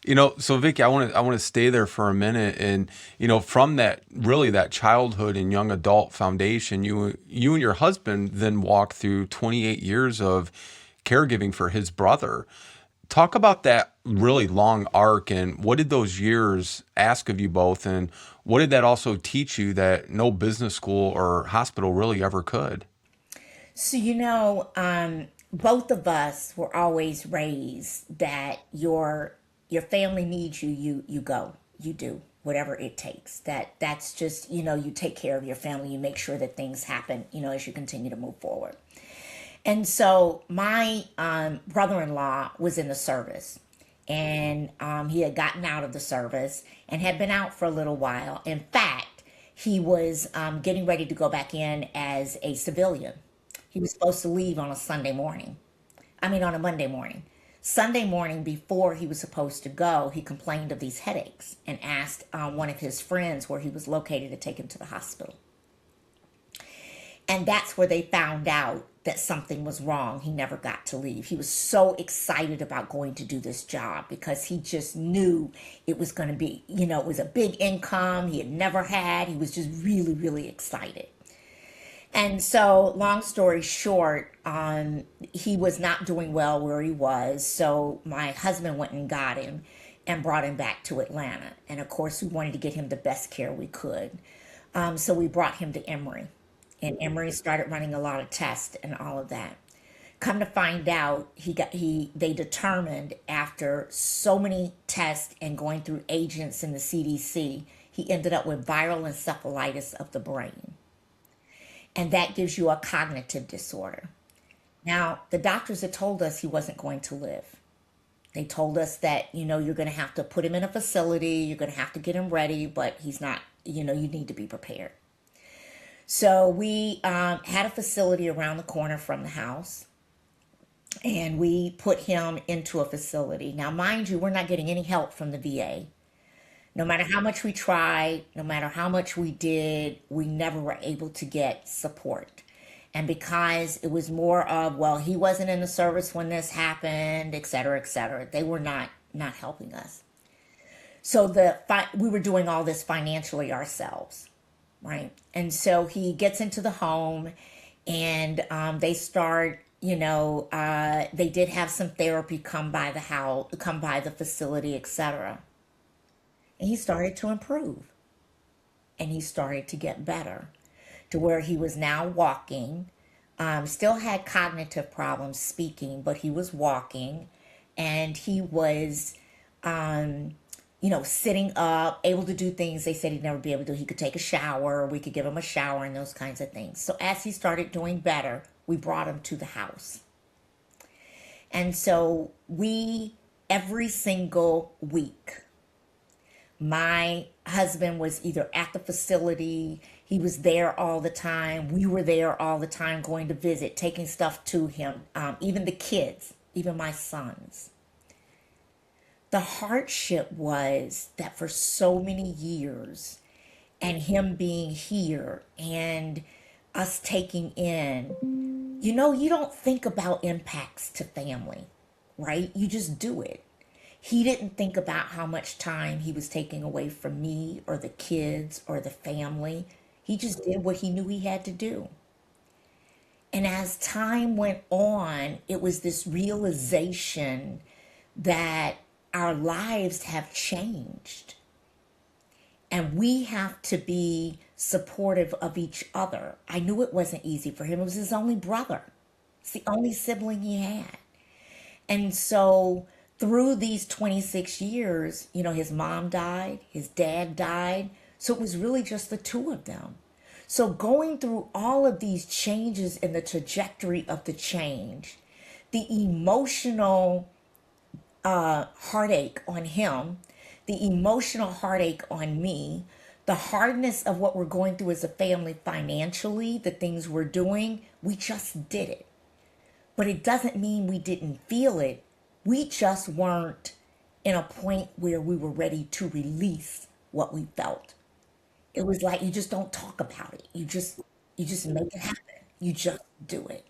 So Vicky, I want to stay there for a minute, and from that really that childhood and young adult foundation, you and your husband then walk through 28 years of caregiving for his brother. Talk about that really long arc, and what did those years ask of you both, and what did that also teach you that no business school or hospital really ever could? So, both of us were always raised that your family needs you, you go, you do whatever it takes. That's just, you take care of your family, you make sure that things happen, as you continue to move forward. And so my brother-in-law was in the service, and he had gotten out of the service and had been out for a little while. In fact, he was getting ready to go back in as a civilian. He was supposed to leave on a Sunday morning. I mean, on a Monday morning. Sunday morning, before he was supposed to go, he complained of these headaches and asked one of his friends where he was located to take him to the hospital. And that's where they found out that something was wrong. He never got to leave. He was so excited about going to do this job because he just knew it was going to be, it was a big income he had never had. He was just really, really excited. And so, long story short, he was not doing well where he was. So, my husband went and got him and brought him back to Atlanta. And of course, we wanted to get him the best care we could. So, we brought him to Emory. And Emory started running a lot of tests and all of that. Come to find out, they determined after so many tests and going through agents in the CDC, he ended up with viral encephalitis of the brain. And that gives you a cognitive disorder. Now, the doctors had told us he wasn't going to live. They told us that, you're going to have to put him in a facility, you're going to have to get him ready, but he's not, you need to be prepared. So we had a facility around the corner from the house, and we put him into a facility. Now, mind you, we're not getting any help from the VA. No matter how much we tried, no matter how much we did, we never were able to get support. And because it was more of, well, he wasn't in the service when this happened, et cetera, they were not helping us. So we were doing all this financially ourselves, right? And so he gets into the home, and they start, they did have some therapy come by the house, come by the facility, etc. And he started to improve, and he started to get better to where he was now walking. Still had cognitive problems speaking, but he was walking, and he was, sitting up, able to do things they said he'd never be able to do. He could take a shower, we could give him a shower, and those kinds of things. So as he started doing better, we brought him to the house. And so every single week, my husband was either at the facility, he was there all the time, we were there all the time going to visit, taking stuff to him, even the kids, even my sons. The hardship was that for so many years, and him being here and us taking in, you don't think about impacts to family, right? You just do it. He didn't think about how much time he was taking away from me or the kids or the family. He just did what he knew he had to do. And as time went on, it was this realization that our lives have changed. And we have to be supportive of each other. I knew it wasn't easy for him. It was his only brother. It's the only sibling he had. And so through these 26 years, his mom died, his dad died. So it was really just the two of them. So going through all of these changes in the trajectory of the change, the emotional heartache on him, the emotional heartache on me, the hardness of what we're going through as a family financially, the things we're doing, we just did it. But it doesn't mean we didn't feel it. We just weren't in a point where we were ready to release what we felt. It was like you just don't talk about it. You just make it happen. You just do it.